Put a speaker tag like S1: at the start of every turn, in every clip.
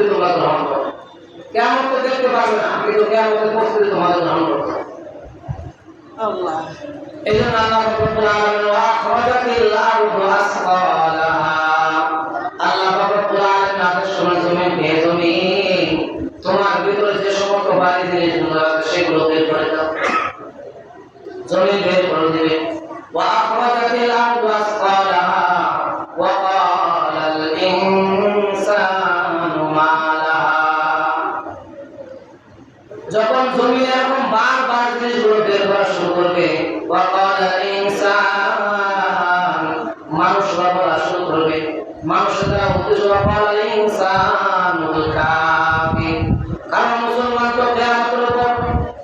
S1: প্রস্তুতি তোমরা গ্রহণ করো। কিয়ামত তো দেখতে পারবে না, কিন্তু কিয়ামতের প্রস্তুতি তোমাদের গ্রহণ করতে হবে।
S2: আল্লাহ
S1: এই জন্য আল্লাহ রাব্বুল আলামিন ওয়া আখরাজাতিল আরদু আসকালাহা, আল্লাহ রাব্বুল আলামিন আদেশ করেন জমিন তোমার ভিতরে যে সমস্ত ভারী জিনিসগুলো আছে সেগুলো বের করে দাও। জমিন বের করে দিবে। ওয়া আখরাজাতিল আরদু আসকালাহা ওয়া ক্বালাল ইনসানু মা লাহা। যখন জমিন এরকম বারবার জিনিসগুলো বের করা শুরু করবে, ওয়া ক্বালাল ইনসান, মানুষরা বলা শুরু করবে, মানুষের দ্বারা উদ্দেশ্য ওয়া ক্বালাল ইনসানুল কাফির। কারণ মুসলমান তো কিয়ামতের উপর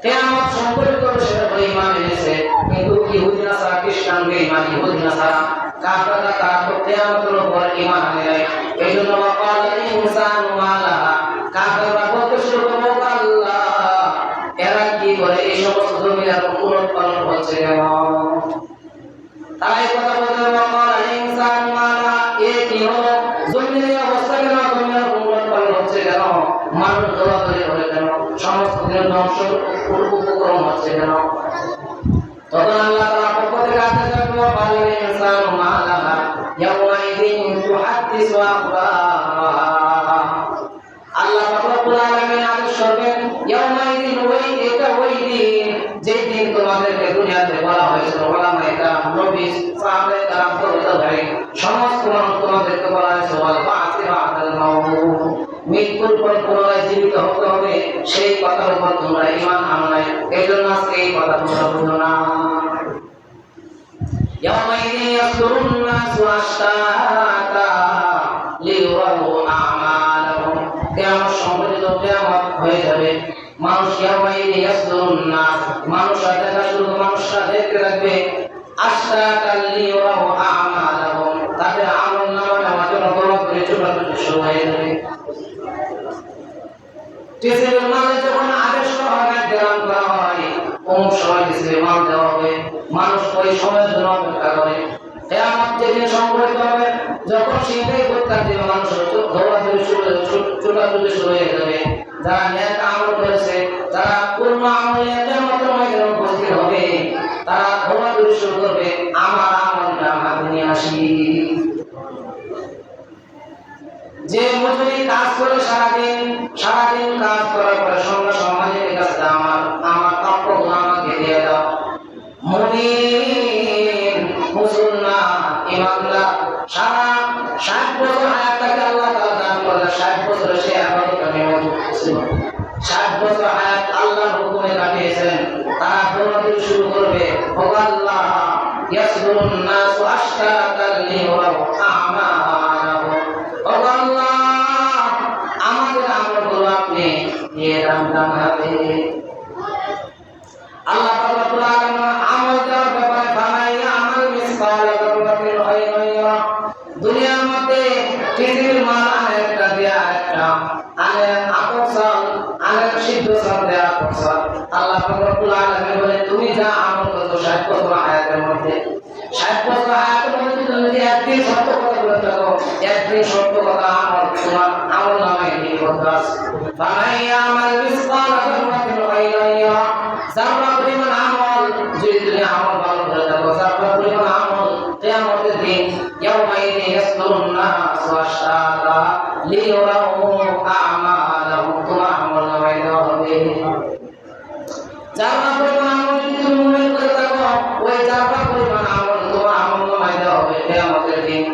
S1: কিয়ামত সম্পর্কিত সেটা বলে ঈমান এনেছে, কিন্তু ইহুদি নাসারা খ্রিস্টান বেঈমান, ইহুদি নাসারা কাফেররা তারা তো কিয়ামতের উপর ঈমান আনে নাই। এইজন্য ওয়া ক্বালাল ইনসানু মা লাহা, কাফেররা বলতে শুরু করবে আল্লাহ এরা কি করে এই সমস্ত জমিনে এরকম উলটপালট হচ্ছে কেন? তারা এই কথা বলতে ওয়া ক্বালাল ইনসানু মা লাহা, এ কি হলো, জমিনের অবস্থা কেন, জমিনের উলটপালট হচ্ছে কেন, মানুষ দৌড়াদৌড়ি করে কেন, সমস্ত দিন ধ্বংস উপক্রম হচ্ছে কেন? তখন আল্লাহ তাআলা পক্ষ থেকে আদেশ করবেন ওয়া ক্বালাল ইনসানু মা লাহা ইয়াওমাইযিন তুহাদ্দিসু আখবারাহা। আল্লাহ রাব্বুল আলামিন আদেশ করবেন ইয়াওমাইযিন, ওই দিন যেই দিন তোমাদেরকে দুনিয়াতে বলা হয়েছিল, ওলামায়ে কেরাম, নবী, সাহাবায়ে কেরাম, পরোধকারী সমস্ত মানুষ তোমাদেরকে বলা হয়েছে ওয়াল বা'সি বা'দাল মাউত, মৃত্যুর পর পুনরায় জীবিত হতে হবে, সেই কথার উপর তোমরা ঈমান আনো নাই। এজন্য আজকে এই কথা তোমরা বুঝো না। ইয়াওমাইযিন ইয়াসদুরুন নাসু আশতাতা লিইউরাউ আমালাহুম, কিয়ামত সংঘটিত, কিয়ামত হয়ে যাবে। মানুষ ইয়াওমাইযিন ইয়াসদুরুন নাস, মানুষরা দেখা শুরু, মানুষরা দেখতে লাগবে আশতাতা লিইউরাউ আমালাহুম, তাদের আমলনামা নেওয়ার জন্য দৌড়াদৌড়ি ছোটাছুটি শুরু হয়ে যাবে। টিসিবির মাঝে যখন আদেশ করা হয়, গ্রাম করা হয়, অমুক সময় টিসিবির মাল দেওয়া হবে, মানুষ ওই সময়ের জন্য অপেক্ষা করে। কিয়ামত যেদিন সংঘটিত হবে, যখন সেটাই করতে দিবে, মানুষ দৌড়াদৌড়ি ছোটাছুটি শুরু হয়ে যাবে। যারা নেক আমল করেছে, যারা পূর্ণ আমলে কিয়ামতের ময়দানে উপস্থিত হবে, তারা দৌড়াদৌড়ি শুরু করবে, আমার আমলটা হাতে নিয়ে আসি। যে মজুরি কাজ করে সারাদিন কাজ করার পরে সন্ধ্যা সমাজের কাছে আমার প্রাপ্যগুলো আমাকে দিয়ে দাও। মুমিন, মুসলমান, ইমানদার সারা 60 বছর হায়াতটাকে আল্লাহ তাআলা দান করলেন। 60 বছর সে ইবাদত ছিল, 60 বছর হায়াত আল্লাহর হুকুমে কাটিয়েছেন। তারা দৌড়াদৌড়ি শুরু করবে, ও আল্লাহ ইয়াসদুরুন নাসু আশতাতাল লিইউরাউ আমালাহুম, ও আল্লাহ আমাদের আমলগুলো আপনি দিয়ে দাম হাতে। আল্লাহ রাব্বুল আলামিন আমল দেওয়ার ব্যাপারে ফামাইয়া আমাল মিসকালা যাররাতিন খায়রান ইয়ারা, দুনিয়ার মধ্যে পৃথিবীর মান একটা দেয়া একটা আনে আকসাল, আনে সিদ্ধ সাল দেয়া আকসাল। আল্লাহ রাব্বুল আলামিন বলে তুমি যা আমল করছো 60 বছর হায়াতের মধ্যে, 60 বছর হায়াতের মধ্যে তুমি যদি একদিন সত্য কথা বলে থাকো, একদিন সত্য কথা আমল তোমার আমল নামায় লিপিবদ্ধ আছে। ফামাইয়া আমাল মিসকালা যাররাতিন খায়রান ইয়ারা, যারা পরিমাণ আমল যদি তুমি আমল ভালো করে থাকো, যারা পরিমাণ আমল কিয়ামতের দিন ইয়াওমাইযিন ইয়াসদুরুন নাসু আশতাতা লিইউরাউ আমালাহুম, তোমার আমল নামায় দেওয়া হবে। যারা পরিমাণ আমল যদি তুমি মুমিন করে থাকো, ওই যারা পরিমাণ আমল তোমার আমল নামায় দেওয়া হবে কিয়ামতের দিন।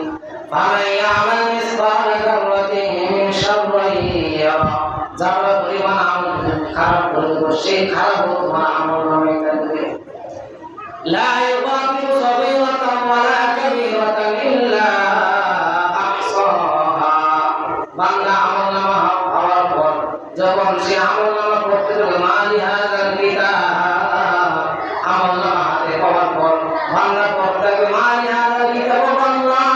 S1: ফামান ইয়ামাল মিসকালা যাররাতিন শাররান ইয়ারা, যারা পরিমাণ আমল খারাপ করে দেবো, সেই খারাপ তোমার আমল নামায় থাকবে। লা ইউগাদিরু সাগীরাতান ওয়ালা কাবীরাতান ইল্লা আহসাহা, বান্দা আমল নামা হওয়ার পর যখন সে আমল নামা পড়তে যাবে, মালি হাযাল কিতাব, আমল নামা হাতে পাওয়ার পর বান্দা পড়তে থাকবে মালি হাযাল কিতাব, আল্লাহ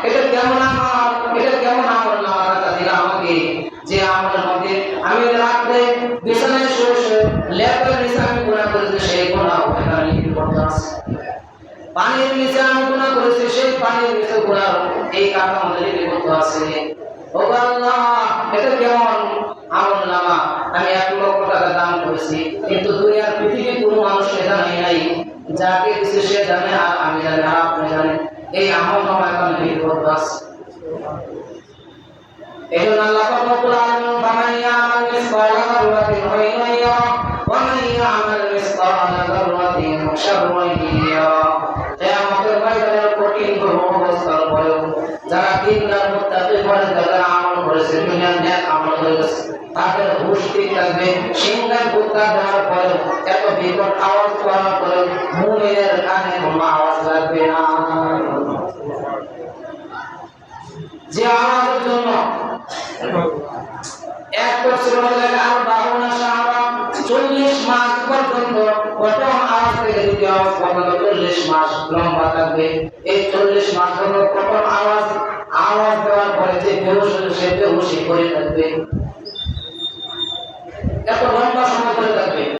S1: এটা কেমন আমল, এটা কেমন আমল নামা রাখা দিল আমাকে, যে আমলের মধ্যে আমি রাতে বিছানায় শুয়ে লেপের নিচে আমি গুনাহ করেছি, সেই গুনাহ ওখানে লিপিবদ্ধ আছে। পানির নিচে আমি গুনাহ করেছি, সেই পানির নিচে গুনাহ এই কাটা আমাদের লিপিবদ্ধ আছে। ও আল্লাহ, এটা কেমন আমলনামা? আমি 1 লক্ষ টাকা দান করেছি, কিন্তু দুনিয়ার পৃথিবীর কোনো মানুষকে জানাই নাই। যাকে দিছে সে জানে, আর আমি জানি, আর আপনি জানেন। এই আমলনামা এখন বিপদ আছে। এজন্য আল্লাহ রব্বুল আলামিন ফামান ইয়ামাল মিসকালা যাররাতিন খায়রান ইয়ারা ওয়া মান ইয়ামাল মিসকালা যাররাতিন শাররান ইয়ারা। কিয়ামতের ময়দানের কঠিন অবস্থার পরেও যারা দিনদার মুত্তাকি করে, যারা আমল করেছে, দুনিয়ার নেক আমল করেছে, তাদের হুঁশ ঠিক থাকবে। সিংহায় কুত্তা দেওয়ার পরেও, এত বিকট আওয়াজ করার পরেও মুমিনের কানে কোনো আওয়াজ লাগবে না। যে আওয়াজের জন্য 1 বছর লাগে আরো 52 সাহাবা 40 মাস পর্যন্ত প্রথম আওয়াজ থেকে দ্বিতীয় আওয়াজ পর্যন্ত 40 মাস লম্বা থাকবে। এই 40 মাস পর্যন্ত প্রথম আওয়াজ দেওয়ার পরে যে বেহুশ সে বেহুশি করে থাকবে।